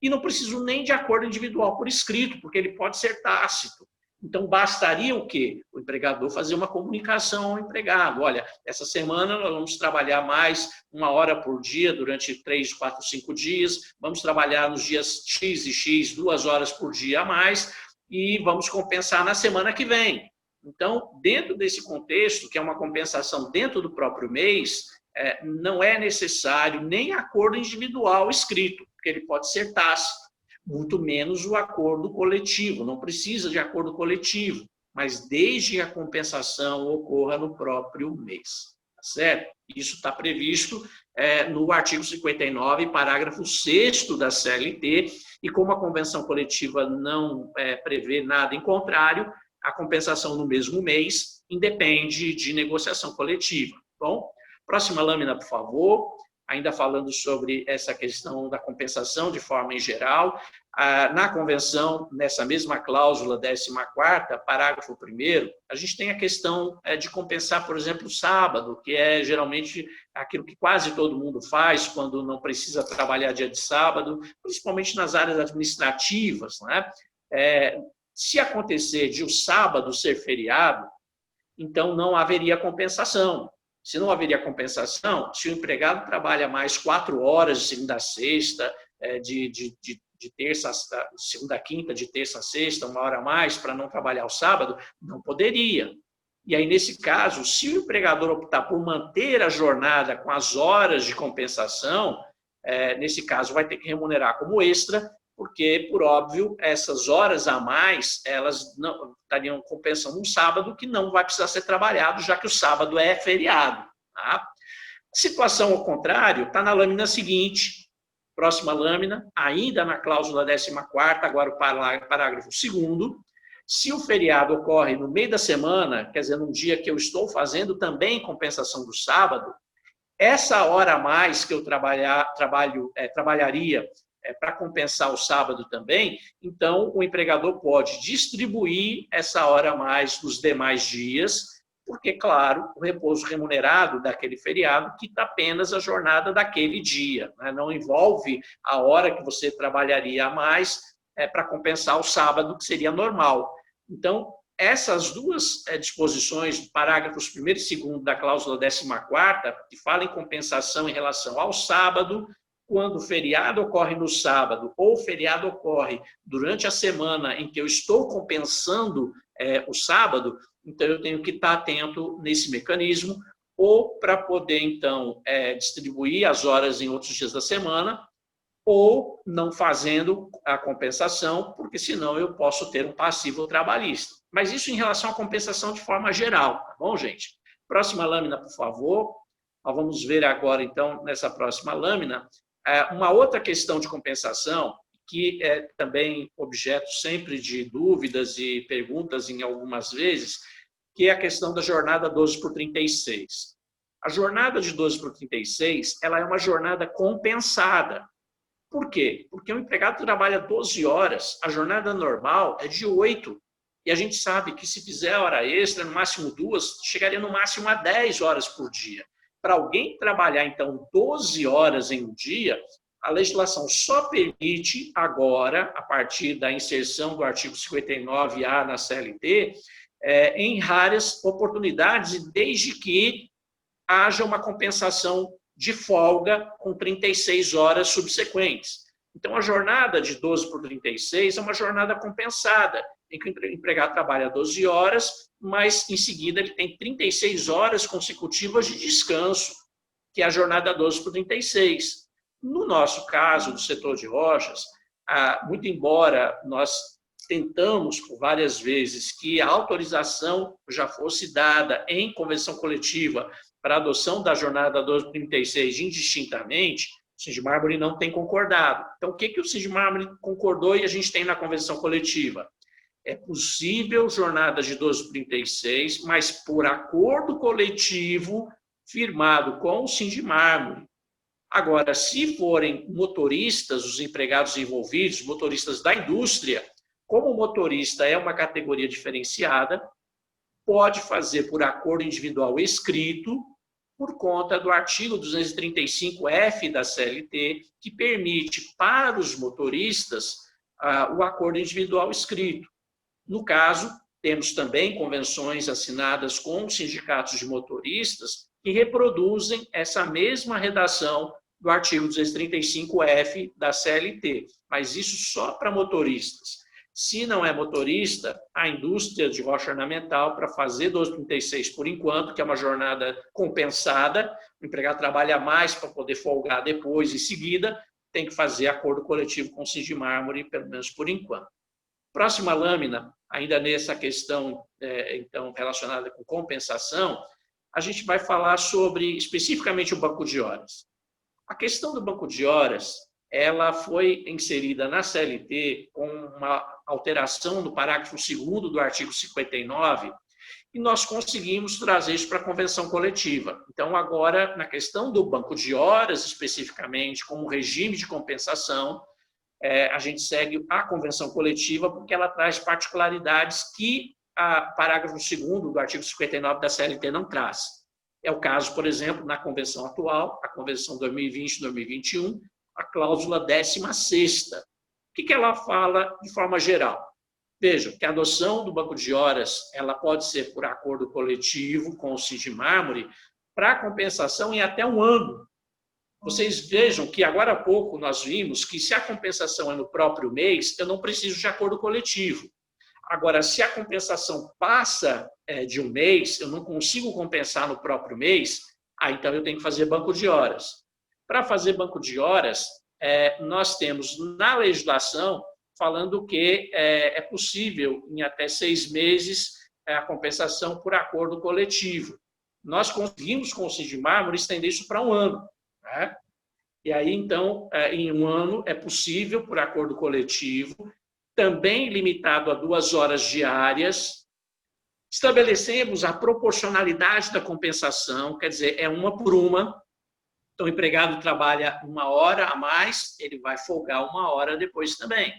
A: e não preciso nem de acordo individual por escrito, porque ele pode ser tácito. Então, bastaria o quê? O empregador fazer uma comunicação ao empregado. Olha, essa semana nós vamos trabalhar mais 1 hora por dia durante 3, 4, 5 dias, vamos trabalhar nos dias X e X 2 horas por dia a mais, e vamos compensar na semana que vem. Então, dentro desse contexto, que é uma compensação dentro do próprio mês, não é necessário nem acordo individual escrito, porque ele pode ser tácito, muito menos o acordo coletivo, não precisa de acordo coletivo, mas desde que a compensação ocorra no próprio mês, tá certo? Isso está previsto no artigo 59, parágrafo 6º da CLT, e como a convenção coletiva não prevê nada em contrário, a compensação no mesmo mês independe de negociação coletiva. Bom, próxima lâmina, por favor. Ainda falando sobre essa questão da compensação de forma em geral, na convenção, nessa mesma cláusula 14ª, parágrafo 1º, a gente tem a questão de compensar, por exemplo, o sábado, que é geralmente aquilo que quase todo mundo faz quando não precisa trabalhar dia de sábado, principalmente nas áreas administrativas, né? Se acontecer de o sábado ser feriado, então não haveria compensação. Se não haveria compensação, se o empregado trabalha mais 4 horas de segunda a sexta, de terça, segunda a quinta, de terça a sexta, 1 hora a mais, para não trabalhar o sábado, não poderia. E aí, nesse caso, se o empregador optar por manter a jornada com as horas de compensação, nesse caso vai ter que remunerar como extra, porque, por óbvio, essas horas a mais, elas não estariam compensando um sábado que não vai precisar ser trabalhado, já que o sábado é feriado. Tá? Situação ao contrário está na lâmina seguinte, próxima lâmina, ainda na cláusula 14ª, agora o parágrafo 2º, se o feriado ocorre no meio da semana, quer dizer, num dia que eu estou fazendo também compensação do sábado, essa hora a mais que eu trabalharia para compensar o sábado também, então o empregador pode distribuir essa hora a mais nos demais dias, porque, claro, o repouso remunerado daquele feriado quita apenas a jornada daquele dia, né? Não envolve a hora que você trabalharia a mais para compensar o sábado, que seria normal. Então, essas duas disposições, parágrafos 1º e 2º da cláusula 14ª, que fala em compensação em relação ao sábado, quando o feriado ocorre no sábado ou o feriado ocorre durante a semana em que eu estou compensando o sábado, então eu tenho que estar atento nesse mecanismo, ou para poder, então, distribuir as horas em outros dias da semana, ou não fazendo a compensação, porque senão eu posso ter um passivo trabalhista. Mas isso em relação à compensação de forma geral, tá bom, gente? Próxima lâmina, por favor. Nós vamos ver agora, então, nessa próxima lâmina, uma outra questão de compensação, que é também objeto sempre de dúvidas e perguntas em algumas vezes, que é a questão da jornada 12 por 36. A jornada de 12 por 36, ela é uma jornada compensada. Por quê? Porque o empregado trabalha 12 horas, a jornada normal é de 8. E a gente sabe que se fizer hora extra, no máximo 2, chegaria no máximo a 10 horas por dia. Para alguém trabalhar, então, 12 horas em um dia, a legislação só permite agora, a partir da inserção do artigo 59A na CLT, em raras oportunidades, e desde que haja uma compensação de folga com 36 horas subsequentes. Então, a jornada de 12 por 36 é uma jornada compensada, em que o empregado trabalha 12 horas, mas, em seguida, ele tem 36 horas consecutivas de descanso, que é a jornada 12 por 36. No nosso caso, do setor de rochas, muito embora nós tentamos por várias vezes que a autorização já fosse dada em convenção coletiva para a adoção da jornada 12 por 36 indistintamente, o Sindimármore não tem concordado. Então, o que o Sindimármore concordou e a gente tem na convenção coletiva? É possível jornada de 12 por 36, mas por acordo coletivo firmado com o Sindimármore. Agora, se forem motoristas, os empregados envolvidos, motoristas da indústria, como o motorista é uma categoria diferenciada, pode fazer por acordo individual escrito, por conta do artigo 235F da CLT, que permite para os motoristas o acordo individual escrito. No caso, temos também convenções assinadas com os sindicatos de motoristas que reproduzem essa mesma redação do artigo 235F da CLT, mas isso só para motoristas. Se não é motorista, a indústria de rocha ornamental, para fazer 1236 por enquanto, que é uma jornada compensada, o empregado trabalha mais para poder folgar depois, em seguida, tem que fazer acordo coletivo com o Sindimármore, pelo menos por enquanto. Próxima lâmina, ainda nessa questão então relacionada com compensação, a gente vai falar sobre especificamente o banco de horas. A questão do banco de horas, ela foi inserida na CLT com uma alteração no parágrafo 2º do artigo 59, e nós conseguimos trazer isso para a convenção coletiva. Então, agora, na questão do banco de horas, especificamente, como regime de compensação, a gente segue a convenção coletiva porque ela traz particularidades que o parágrafo 2º do artigo 59 da CLT não traz. É o caso, por exemplo, na convenção atual, a convenção 2020-2021, a cláusula 16ª. O que ela fala de forma geral? Veja, que a adoção do banco de horas ela pode ser por acordo coletivo com o Sindimármore para compensação em até 1 ano. Vocês vejam que agora há pouco nós vimos que se a compensação é no próprio mês, eu não preciso de acordo coletivo. Agora, se a compensação passa de 1 mês, eu não consigo compensar no próprio mês, então eu tenho que fazer banco de horas. Para fazer banco de horas, nós temos na legislação falando que é possível, em até 6 meses, a compensação por acordo coletivo. Nós conseguimos com o Sindimármore estender isso para 1 ano. Né? E aí, então, em 1 ano é possível, por acordo coletivo, também limitado a 2 horas diárias. Estabelecemos a proporcionalidade da compensação, quer dizer, é 1 por 1. Então, o empregado trabalha 1 hora a mais, ele vai folgar 1 hora depois também.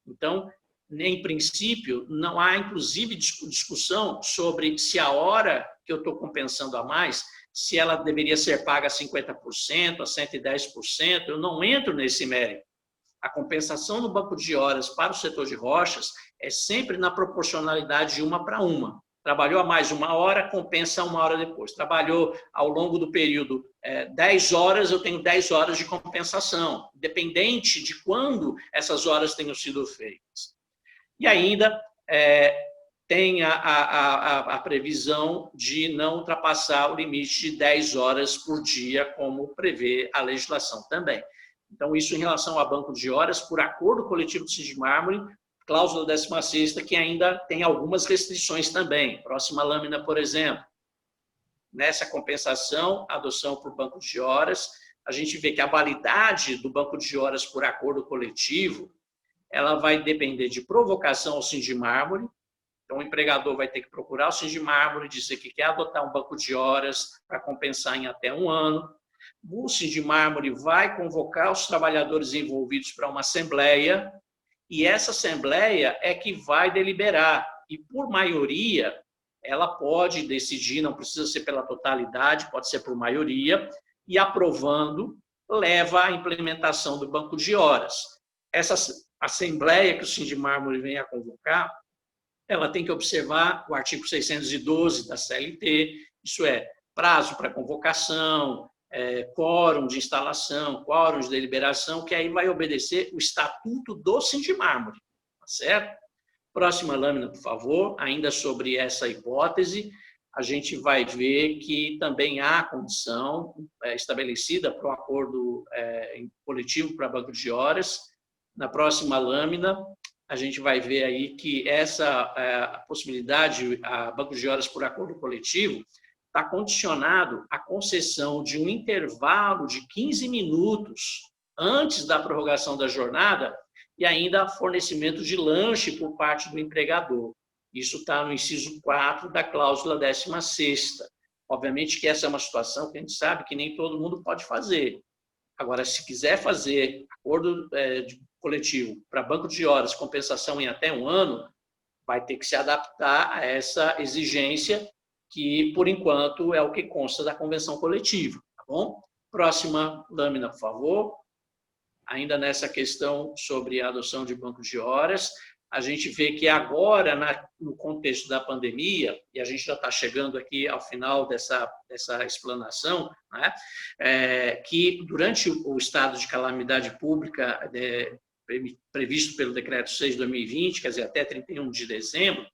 A: Então, em princípio, não há, inclusive, discussão sobre se a hora que eu estou compensando a mais, se ela deveria ser paga a 50%, a 110%, eu não entro nesse mérito. A compensação no banco de horas para o setor de rochas é sempre na proporcionalidade de 1:1. Trabalhou a mais 1 hora, compensa 1 hora depois. Trabalhou ao longo do período 10 horas, eu tenho 10 horas de compensação, independente de quando essas horas tenham sido feitas. E ainda tem a previsão de não ultrapassar o limite de 10 horas por dia, como prevê a legislação também. Então, isso em relação ao banco de horas, por acordo coletivo do Sindimármore, cláusula 16ª, que ainda tem algumas restrições também. Próxima lâmina, por exemplo. Nessa compensação, adoção por banco de horas, a gente vê que a validade do banco de horas por acordo coletivo, ela vai depender de provocação ao Sindimármore. Então, o empregador vai ter que procurar o Sindimármore, dizer que quer adotar um banco de horas para compensar em até 1 ano. O Sindimármore vai convocar os trabalhadores envolvidos para uma assembleia, e essa assembleia é que vai deliberar. E, por maioria, ela pode decidir, não precisa ser pela totalidade, pode ser por maioria, e aprovando, leva à implementação do banco de horas. Essa assembleia que o Sindimármore vem a convocar, ela tem que observar o artigo 612 da CLT, isso é, prazo para convocação, quórum de instalação, quórum de deliberação, que aí vai obedecer o estatuto do Sindimármore, tá certo? Próxima lâmina, por favor, ainda sobre essa hipótese, a gente vai ver que também há condição estabelecida para um acordo coletivo para banco de horas. Na próxima lâmina, a gente vai ver aí que essa possibilidade, a banco de horas por acordo coletivo, está condicionado à concessão de um intervalo de 15 minutos antes da prorrogação da jornada e ainda fornecimento de lanche por parte do empregador. Isso está no inciso 4 da cláusula 16ª. Obviamente que essa é uma situação que a gente sabe que nem todo mundo pode fazer. Agora, se quiser fazer acordo coletivo para banco de horas, compensação em até 1 ano, vai ter que se adaptar a essa exigência que, por enquanto, é o que consta da convenção coletiva, tá bom? Próxima lâmina, por favor. Ainda nessa questão sobre a adoção de banco de horas, a gente vê que agora, no contexto da pandemia, e a gente já está chegando aqui ao final dessa explanação, né, que durante o estado de calamidade pública previsto pelo Decreto 6 de 2020, quer dizer, até 31 de dezembro,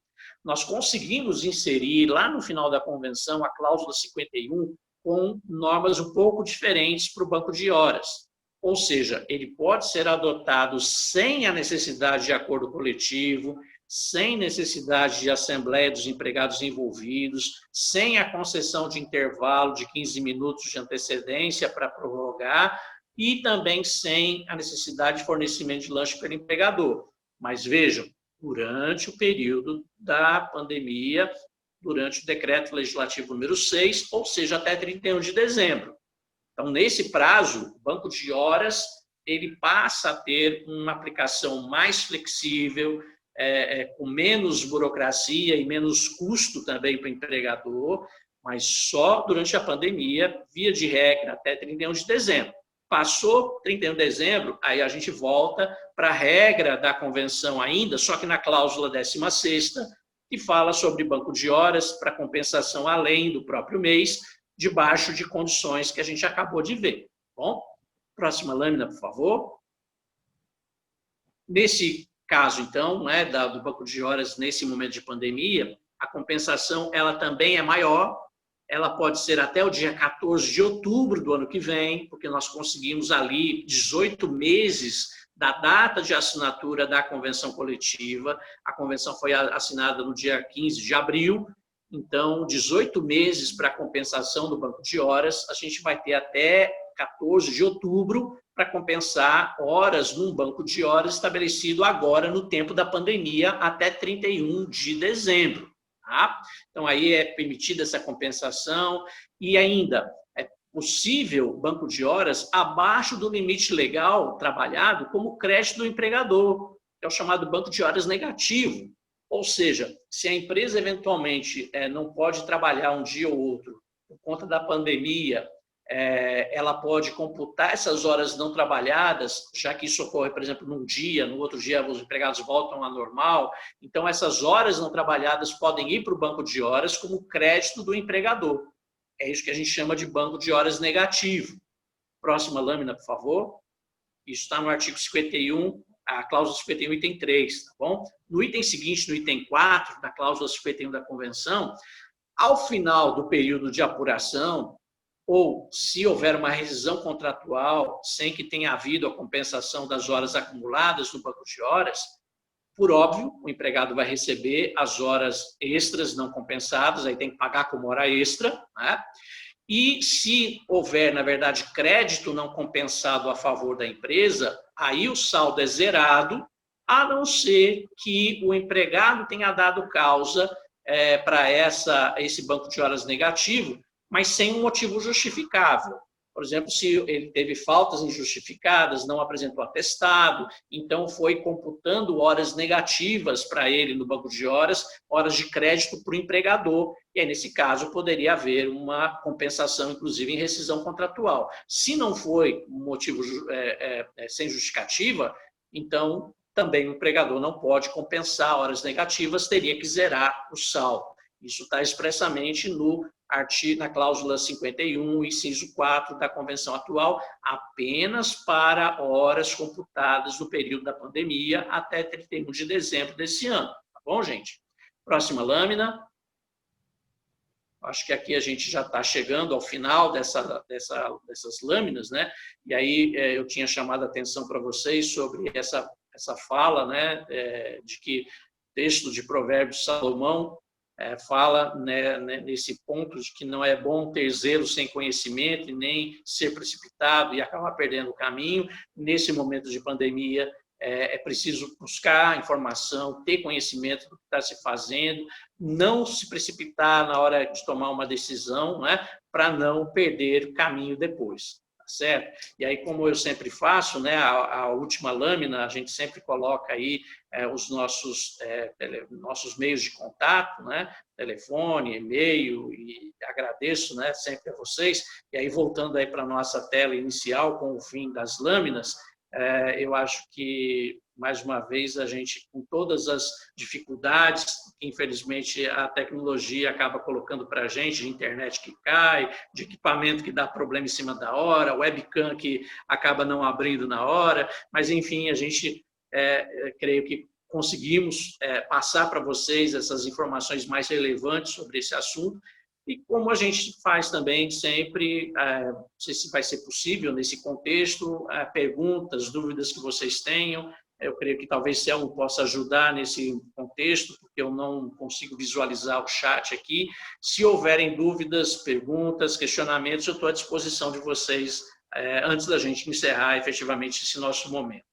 A: nós conseguimos inserir lá no final da convenção a cláusula 51 com normas um pouco diferentes para o banco de horas. Ou seja, ele pode ser adotado sem a necessidade de acordo coletivo, sem necessidade de assembleia dos empregados envolvidos, sem a concessão de intervalo de 15 minutos de antecedência para prorrogar e também sem a necessidade de fornecimento de lanche pelo empregador. Mas vejam, durante o período da pandemia, durante o decreto legislativo número 6, ou seja, até 31 de dezembro. Então, nesse prazo, o banco de horas ele passa a ter uma aplicação mais flexível, com menos burocracia e menos custo também para o empregador, mas só durante a pandemia, via de regra, até 31 de dezembro. Passou 31 de dezembro, aí a gente volta para a regra da convenção ainda, só que na cláusula 16ª, que fala sobre banco de horas para compensação além do próprio mês, debaixo de condições que a gente acabou de ver. Bom, próxima lâmina, por favor. Nesse caso, então, né, do banco de horas nesse momento de pandemia, a compensação ela também é maior, ela pode ser até o dia 14 de outubro do ano que vem, porque nós conseguimos ali 18 meses da data de assinatura da convenção coletiva. A convenção foi assinada no dia 15 de abril, então 18 meses para a compensação do banco de horas, a gente vai ter até 14 de outubro para compensar horas num banco de horas estabelecido agora no tempo da pandemia até 31 de dezembro. Tá? Então, aí é permitida essa compensação e ainda é possível banco de horas abaixo do limite legal trabalhado como crédito do empregador, que é o chamado banco de horas negativo. Ou seja, se a empresa eventualmente não pode trabalhar um dia ou outro por conta da pandemia, ela pode computar essas horas não trabalhadas, já que isso ocorre, por exemplo, num dia, no outro dia os empregados voltam ao normal. Então, essas horas não trabalhadas podem ir para o banco de horas como crédito do empregador. É isso que a gente chama de banco de horas negativo. Próxima lâmina, por favor. Isso está no artigo 51, a cláusula 51, item 3, tá bom? No item seguinte, no item 4, da cláusula 51 da Convenção, ao final do período de apuração, ou se houver uma rescisão contratual sem que tenha havido a compensação das horas acumuladas no banco de horas, por óbvio, o empregado vai receber as horas extras não compensadas, aí tem que pagar como hora extra, né? E se houver, na verdade, crédito não compensado a favor da empresa, aí o saldo é zerado, a não ser que o empregado tenha dado causa para esse banco de horas negativo, mas sem um motivo justificável. Por exemplo, se ele teve faltas injustificadas, não apresentou atestado, então foi computando horas negativas para ele no banco de horas, horas de crédito para o empregador. E aí, nesse caso, poderia haver uma compensação, inclusive, em rescisão contratual. Se não foi um motivo sem justificativa, então também o empregador não pode compensar horas negativas, teria que zerar o saldo. Isso está expressamente na cláusula 51, inciso 4 da Convenção atual, apenas para horas computadas no período da pandemia até 31 de dezembro desse ano. Tá bom, gente? Próxima lâmina. Acho que aqui a gente já está chegando ao final dessas lâminas, né? E aí eu tinha chamado a atenção para vocês sobre essa fala, né, de que o texto de Provérbios de Salomão fala, né, nesse ponto de que não é bom ter zelo sem conhecimento e nem ser precipitado e acabar perdendo o caminho. Nesse momento de pandemia, é preciso buscar informação, ter conhecimento do que está se fazendo, não se precipitar na hora de tomar uma decisão, né, para não perder o caminho depois. Certo? E aí, como eu sempre faço, né, a última lâmina, a gente sempre coloca aí os nossos meios de contato, né, telefone, e-mail, e agradeço, né, sempre a vocês. E aí, voltando aí para a nossa tela inicial, com o fim das lâminas, eu acho que, mais uma vez, a gente, com todas as dificuldades que, infelizmente, a tecnologia acaba colocando para a gente, de internet que cai, de equipamento que dá problema em cima da hora, webcam que acaba não abrindo na hora, mas, enfim, a gente, creio que conseguimos passar para vocês essas informações mais relevantes sobre esse assunto. E como a gente faz também sempre, não sei se vai ser possível nesse contexto, perguntas, dúvidas que vocês tenham. Eu creio que talvez Selmo possa ajudar nesse contexto, porque eu não consigo visualizar o chat aqui. Se houverem dúvidas, perguntas, questionamentos, eu estou à disposição de vocês antes da gente encerrar efetivamente esse nosso momento.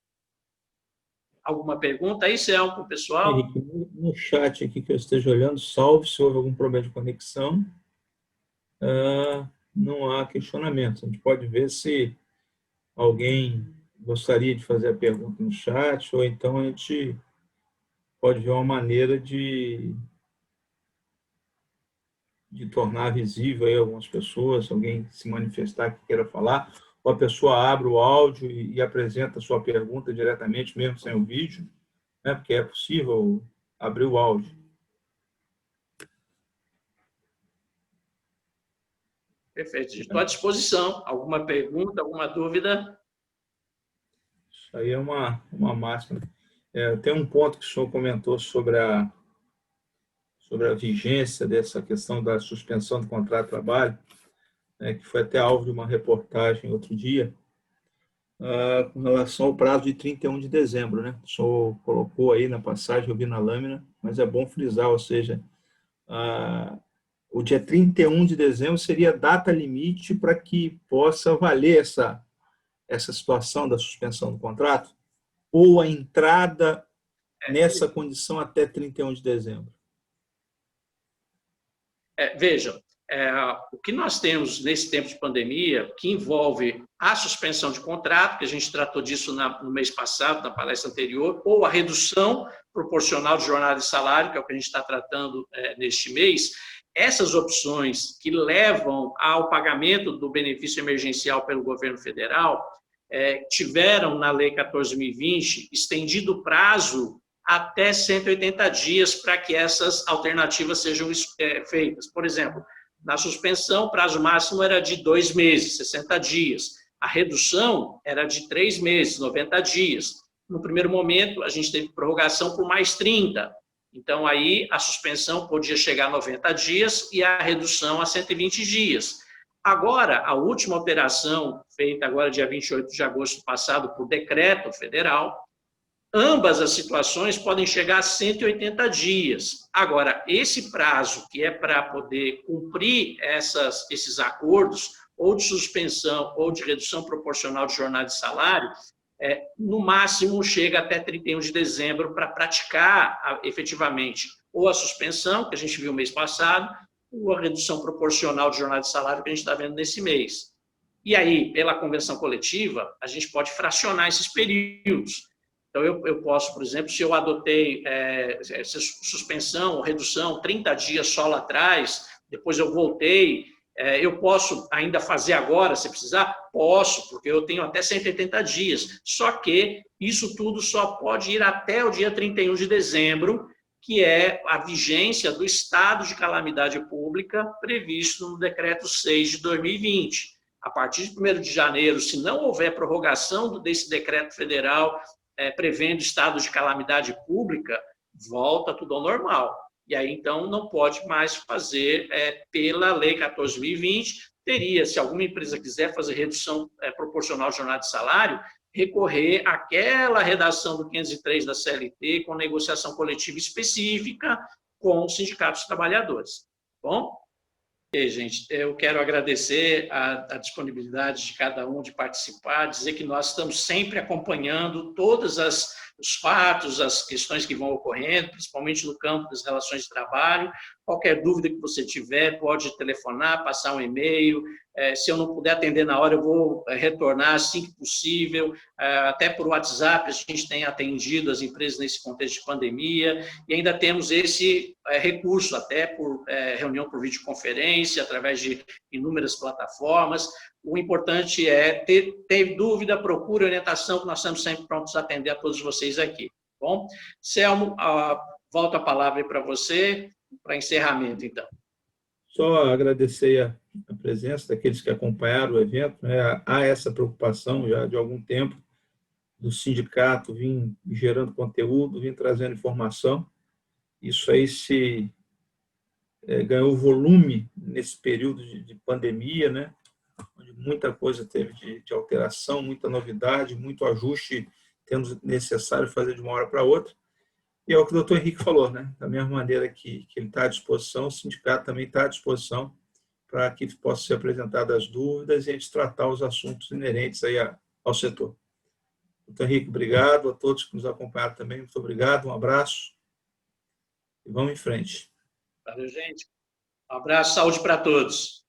A: Alguma pergunta aí, Selmo, pessoal?
B: Henrique, no chat aqui que eu esteja olhando, salve se houve algum problema de conexão. Não há questionamento. A gente pode ver se alguém gostaria de fazer a pergunta no chat, ou então a gente pode ver uma maneira de tornar visível aí algumas pessoas, alguém se manifestar que queira falar, ou a pessoa abre o áudio e apresenta a sua pergunta diretamente, mesmo sem o vídeo, né? Porque é possível abrir o áudio.
A: Perfeito, estou à disposição. Alguma pergunta, alguma dúvida?
B: Isso aí é uma máxima. Tem um ponto que o senhor comentou sobre a vigência dessa questão da suspensão do contrato de trabalho, né, que foi até alvo de uma reportagem outro dia, com relação ao prazo de 31 de dezembro. Né? O senhor colocou aí na passagem, eu vi na lâmina, mas é bom frisar, ou seja, o dia 31 de dezembro seria a data limite para que possa valer essa situação da suspensão do contrato, ou a entrada nessa condição até 31 de dezembro?
A: Vejam, o que nós temos nesse tempo de pandemia, que envolve a suspensão de contrato, que a gente tratou disso no mês passado, na palestra anterior, ou a redução proporcional de jornada e salário, que é o que a gente está tratando neste mês, essas opções que levam ao pagamento do benefício emergencial pelo governo federal tiveram, na Lei 14.020, estendido o prazo até 180 dias para que essas alternativas sejam feitas. Por exemplo, na suspensão, o prazo máximo era de 2 meses, 60 dias. A redução era de 3 meses, 90 dias. No primeiro momento, a gente teve prorrogação por mais 30. Então, aí, a suspensão podia chegar a 90 dias e a redução a 120 dias. Agora, a última alteração, feita agora dia 28 de agosto passado por decreto federal, ambas as situações podem chegar a 180 dias. Agora, esse prazo, que é para poder cumprir esses acordos, ou de suspensão ou de redução proporcional de jornada de salário, no máximo chega até 31 de dezembro para praticar efetivamente ou a suspensão, que a gente viu mês passado, ou a redução proporcional de jornada de salário, que a gente está vendo nesse mês. E aí, pela convenção coletiva, a gente pode fracionar esses períodos. Então, eu posso, por exemplo, se eu adotei suspensão ou redução 30 dias só lá atrás, depois eu voltei, eu posso ainda fazer agora, se precisar? Posso, porque eu tenho até 180 dias. Só que isso tudo só pode ir até o dia 31 de dezembro, que é a vigência do estado de calamidade pública previsto no Decreto 6 de 2020. A partir de 1º de janeiro, se não houver prorrogação desse decreto federal prevendo estado de calamidade pública, volta tudo ao normal. E aí, então, não pode mais fazer pela Lei 14.020. Teria, se alguma empresa quiser fazer redução proporcional de jornada de salário, recorrer àquela redação do 503 da CLT com negociação coletiva específica com os sindicatos de trabalhadores. Bom? E, gente, eu quero agradecer a disponibilidade de cada um de participar, dizer que nós estamos sempre acompanhando todos os fatos, as questões que vão ocorrendo, principalmente no campo das relações de trabalho. Qualquer dúvida que você tiver, pode telefonar, passar um e-mail. Se eu não puder atender na hora, eu vou retornar assim que possível. Até por WhatsApp, a gente tem atendido as empresas nesse contexto de pandemia. E ainda temos esse recurso, até por reunião por videoconferência, através de inúmeras plataformas. O importante é ter dúvida, procure orientação, que nós estamos sempre prontos a atender a todos vocês aqui. Bom, Selmo, volto a palavra para você, para encerramento, então.
B: Só agradecer a presença daqueles que acompanharam o evento. Há essa preocupação já de algum tempo do sindicato vir gerando conteúdo, vir trazendo informação. Isso aí se ganhou volume nesse período de pandemia, né? Onde muita coisa teve de alteração, muita novidade, muito ajuste, tendo necessário fazer de uma hora para outra. E é o que o doutor Henrique falou, né? Da mesma maneira que ele está à disposição, o sindicato também está à disposição para que possam ser apresentadas as dúvidas e a gente tratar os assuntos inerentes aí ao setor. Doutor Henrique, obrigado. A todos que nos acompanharam também, muito obrigado. Um abraço e vamos em frente.
A: Valeu, gente. Um abraço, saúde para todos.